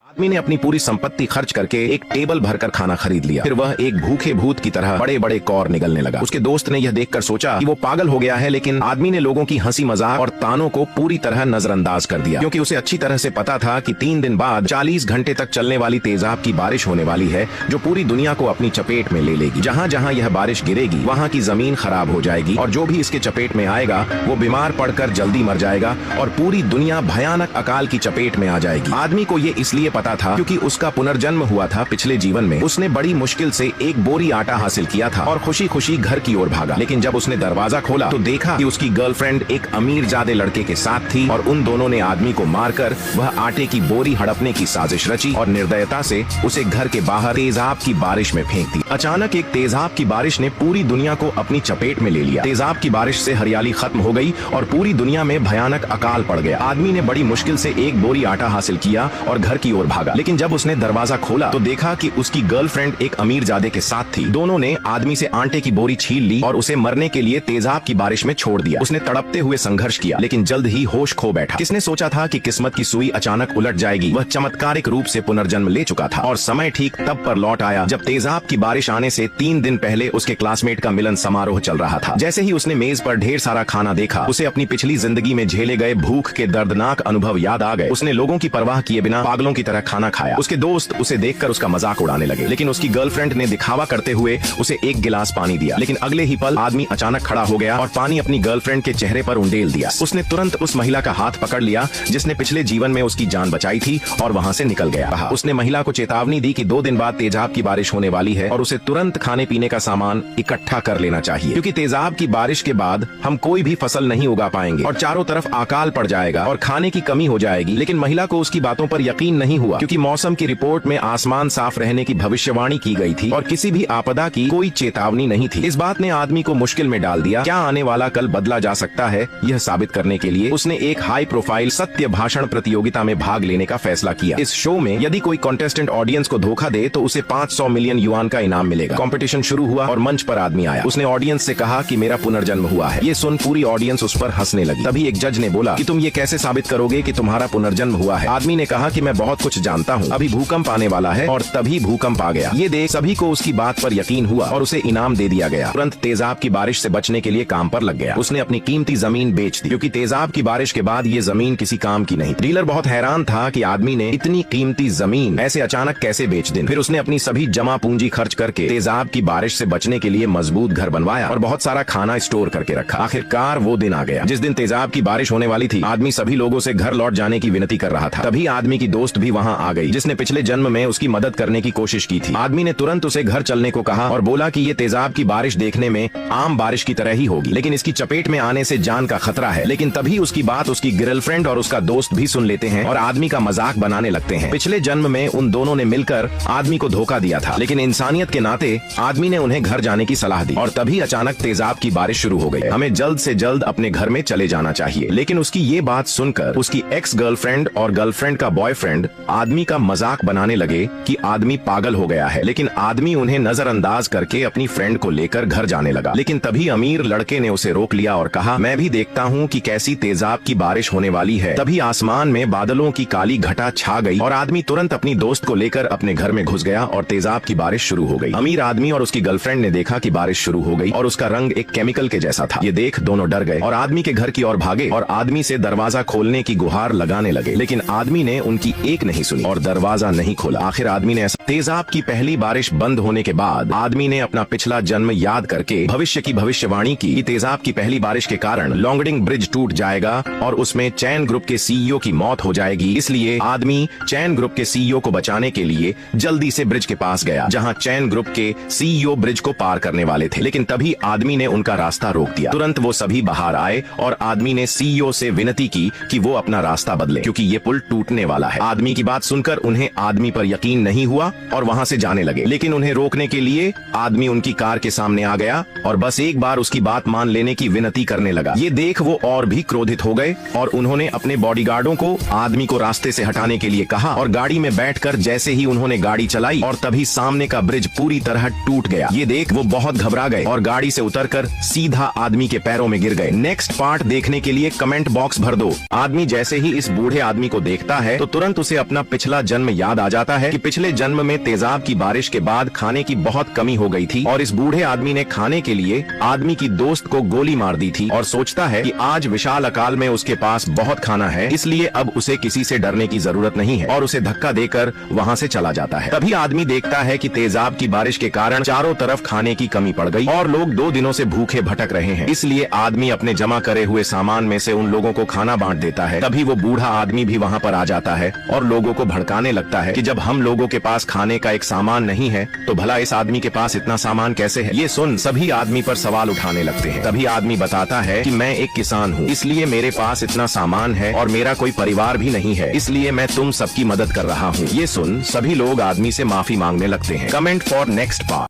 आदमी ने अपनी पूरी संपत्ति खर्च करके एक टेबल भरकर खाना खरीद लिया। फिर वह एक भूखे भूत की तरह बड़े बड़े कौर निगलने लगा। उसके दोस्त ने यह देखकर सोचा कि वो पागल हो गया है, लेकिन आदमी ने लोगों की हंसी मजाक और तानों को पूरी तरह नजरअंदाज कर दिया, क्योंकि उसे अच्छी तरह से पता था कि 3 दिन बाद 40 घंटे तक चलने वाली तेजाब की बारिश होने वाली है, जो पूरी दुनिया को अपनी चपेट में ले लेगी। जहाँ जहाँ यह बारिश गिरेगी वहाँ की जमीन खराब हो जाएगी और जो भी इसके चपेट में आएगा वो बीमार पड़कर जल्दी मर जाएगा और पूरी दुनिया भयानक अकाल की चपेट में आ जाएगी। आदमी को ये इसलिए पता था क्योंकि उसका पुनर्जन्म हुआ था पिछले जीवन में। उसने बड़ी मुश्किल से एक बोरी आटा हासिल किया था और खुशी खुशी घर की ओर भागा। लेकिन जब उसने दरवाजा खोला तो देखा कि उसकी गर्लफ्रेंड एक अमीरजादे लड़के के साथ थी और उन दोनों ने आदमी को मारकर वह आटे की बोरी हड़पने की साजिश रची और निर्दयता से उसे घर के बाहर तेजाब की बारिश में फेंक दी। अचानक एक तेजाब की बारिश ने पूरी दुनिया को अपनी चपेट में ले लिया। तेजाब की बारिश से हरियाली खत्म हो गई और पूरी दुनिया में भयानक अकाल पड़ गया। आदमी ने बड़ी मुश्किल से एक बोरी आटा हासिल किया और घर की ओर भागा। लेकिन जब उसने दरवाजा खोला तो देखा कि उसकी गर्लफ्रेंड एक अमीरजादे के साथ थी। दोनों ने आदमी से आटे की बोरी छीन ली और उसे मरने के लिए तेजाब की बारिश में छोड़ दिया। उसने तड़पते हुए संघर्ष किया, लेकिन जल्द ही होश खो बैठा। किसने सोचा था कि किस्मत की सुई अचानक उलट जाएगी। वह चमत्कारिक रूप से पुनर्जन्म ले चुका था और समय ठीक तब पर लौट आया जब तेजाब की बारिश आने से 3 दिन पहले उसके क्लासमेट का मिलन समारोह चल रहा था। जैसे ही उसने मेज पर ढेर सारा खाना देखा, उसे अपनी पिछली जिंदगी में झेले गए भूख के दर्दनाक अनुभव याद आ गए। उसने लोगों की परवाह किए बिना पागलों की तरह खाना खाया। उसके दोस्त उसे देखकर उसका मजाक उड़ाने लगे, लेकिन उसकी गर्लफ्रेंड ने दिखावा करते हुए उसे एक गिलास पानी दिया। लेकिन अगले ही पल आदमी अचानक खड़ा हो गया और पानी अपनी गर्लफ्रेंड के चेहरे पर उंडेल दिया। उसने तुरंत उस महिला का हाथ पकड़ लिया जिसने पिछले जीवन में उसकी जान बचाई थी और वहाँ से निकल गया। उसने महिला को चेतावनी दी कि 2 दिन बाद तेजाब की बारिश होने वाली है और उसे तुरंत खाने पीने का सामान इकट्ठा कर लेना चाहिए, क्योंकि तेजाब की बारिश के बाद हम कोई भी फसल नहीं उगा पाएंगे और चारों तरफ अकाल पड़ जाएगा और खाने की कमी हो जाएगी। लेकिन महिला को उसकी बातों पर यकीन नहीं हुआ, क्योंकि मौसम की रिपोर्ट में आसमान साफ रहने की भविष्यवाणी की गई थी और किसी भी आपदा की कोई चेतावनी नहीं थी। इस बात ने आदमी को मुश्किल में डाल दिया। क्या आने वाला कल बदला जा सकता है, यह साबित करने के लिए उसने एक हाई प्रोफाइल सत्य भाषण प्रतियोगिता में भाग लेने का फैसला किया। इस शो में यदि कोई कंटेस्टेंट ऑडियंस को धोखा दे तो उसे 500 मिलियन युआन का इनाम मिलेगा। कंपटीशन शुरू हुआ और मंच पर आदमी आया। उसने ऑडियंस से कहा कि मेरा पुनर्जन्म हुआ है। ये सुन पूरी ऑडियंस उस पर हंसने लगी। तभी एक जज ने बोला कि तुम ये कैसे साबित करोगे कि तुम्हारा पुनर्जन्म हुआ है। आदमी ने कहा कि मैं बहुत कुछ जानता हूँ, अभी भूकंप आने वाला है। और तभी भूकंप आ गया। ये देख सभी को उसकी बात पर यकीन हुआ और उसे इनाम दे दिया गया। तुरंत तेजाब की बारिश से बचने के लिए काम पर लग गया। उसने अपनी कीमती जमीन बेच दी, क्योंकि तेजाब की बारिश के बाद ये जमीन किसी काम की नहीं। डीलर बहुत हैरान था कि आदमी ने इतनी कीमती जमीन ऐसे अचानक कैसे बेच दी। फिर उसने अपनी सभी जमा पूंजी खर्च करके तेजाब की बारिश से बचने के लिए मजबूत घर बनवाया और बहुत सारा खाना स्टोर करके रखा। आखिरकार वो दिन आ गया जिस दिन तेजाब की बारिश होने वाली थी। आदमी सभी लोगों से घर लौट जाने की विनती कर रहा था। तभी आदमी की दोस्त भी वहाँ आ गई, जिसने पिछले जन्म में उसकी मदद करने की कोशिश की थी। आदमी ने तुरंत उसे घर चलने को कहा और बोला कि ये तेजाब की बारिश देखने में आम बारिश की तरह ही होगी, लेकिन इसकी चपेट में आने से जान का खतरा है। लेकिन तभी उसकी बात उसकी गर्लफ्रेंड और उसका दोस्त भी सुन लेते हैं और आदमी का मजाक बनाने लगते हैं। पिछले जन्म में उन दोनों ने मिलकर आदमी को धोखा दिया था, लेकिन इंसानियत के नाते आदमी ने उन्हें घर जाने की सलाह दी। और तभी अचानक तेजाब की बारिश शुरू हो गई। हमें जल्द से जल्द अपने घर में चले जाना चाहिए। लेकिन उसकी ये बात सुनकर उसकी एक्स गर्लफ्रेंड और गर्लफ्रेंड का बॉयफ्रेंड आदमी का मजाक बनाने लगे कि आदमी पागल हो गया है। लेकिन आदमी उन्हें नजरअंदाज करके अपनी फ्रेंड को लेकर घर जाने लगा। लेकिन तभी अमीर लड़के ने उसे रोक लिया और कहा, मैं भी देखता हूँ कि कैसी तेजाब की बारिश होने वाली है। तभी आसमान में बादलों की काली घटा छा गई और आदमी तुरंत अपनी दोस्त को लेकर अपने घर में घुस गया और तेजाब की बारिश शुरू हो गई। अमीर आदमी और उसकी गर्लफ्रेंड ने देखा कि बारिश शुरू हो गई और उसका रंग एक केमिकल के जैसा था। ये देख दोनों डर गए और आदमी के घर की ओर भागे और आदमी से दरवाजा खोलने की गुहार लगाने लगे। लेकिन आदमी ने उनकी एक नहीं सुनी और दरवाजा नहीं खोला। आखिर आदमी ने तेजाब की पहली बारिश बंद होने के बाद आदमी ने अपना पिछला जन्म याद करके भविष्य की भविष्यवाणी की कि तेजाब की पहली बारिश के कारण लॉन्गडिंग ब्रिज टूट जाएगा और उसमें चैन ग्रुप के सीईओ की मौत हो जाएगी। इसलिए आदमी चैन ग्रुप के सीईओ को बचाने के लिए जल्दी से ब्रिज के पास गया, जहां चैन ग्रुप के सीईओ ब्रिज को पार करने वाले थे। लेकिन तभी आदमी ने उनका रास्ता रोक दिया। तुरंत वो सभी बाहर आए और आदमी ने सीईओ से विनती की कि वो अपना रास्ता बदले, क्योंकि ये पुल टूटने वाला है। आदमी की बात सुनकर उन्हें आदमी पर यकीन नहीं हुआ और वहाँ से जाने लगे। लेकिन उन्हें रोकने के लिए आदमी उनकी कार के सामने आ गया और बस एक बार उसकी बात मान लेने की विनती करने लगा। ये देख वो और भी क्रोधित हो गए और उन्होंने अपने बॉडीगार्डों को आदमी को रास्ते से हटाने के लिए कहा और गाड़ी में बैठकर जैसे ही उन्होंने गाड़ी चलाई और तभी सामने का ब्रिज पूरी तरह टूट गया। ये देख वो बहुत घबरा गए और गाड़ी से उतरकर सीधा आदमी के पैरों में गिर गए। नेक्स्ट पार्ट देखने के लिए कमेंट बॉक्स भर दो। आदमी जैसे ही इस बूढ़े आदमी को देखता है तो तुरंत उसे अपना अपना पिछला जन्म याद आ जाता है कि पिछले जन्म में तेजाब की बारिश के बाद खाने की बहुत कमी हो गई थी और इस बूढ़े आदमी ने खाने के लिए आदमी की दोस्त को गोली मार दी थी और सोचता है कि आज विशाल अकाल में उसके पास बहुत खाना है, इसलिए अब उसे किसी से डरने की जरूरत नहीं है और उसे धक्का देकर वहाँ से चला जाता है। तभी आदमी देखता है कि तेजाब की बारिश के कारण चारों तरफ खाने की कमी पड़ गई और लोग 2 दिनों से भूखे भटक रहे हैं। इसलिए आदमी अपने जमा करे हुए सामान में से उन लोगों को खाना बांट देता है। तभी वो बूढ़ा आदमी भी वहाँ पर आ जाता है और लोगों को भड़काने लगता है कि जब हम लोगों के पास खाने का एक सामान नहीं है तो भला इस आदमी के पास इतना सामान कैसे है। ये सुन सभी आदमी पर सवाल उठाने लगते हैं। तभी आदमी बताता है कि मैं एक किसान हूँ, इसलिए मेरे पास इतना सामान है और मेरा कोई परिवार भी नहीं है, इसलिए मैं तुम सबकी मदद कर रहा हूँ। ये सुन सभी लोग आदमी से माफी मांगने लगते हैं। Comment for next part.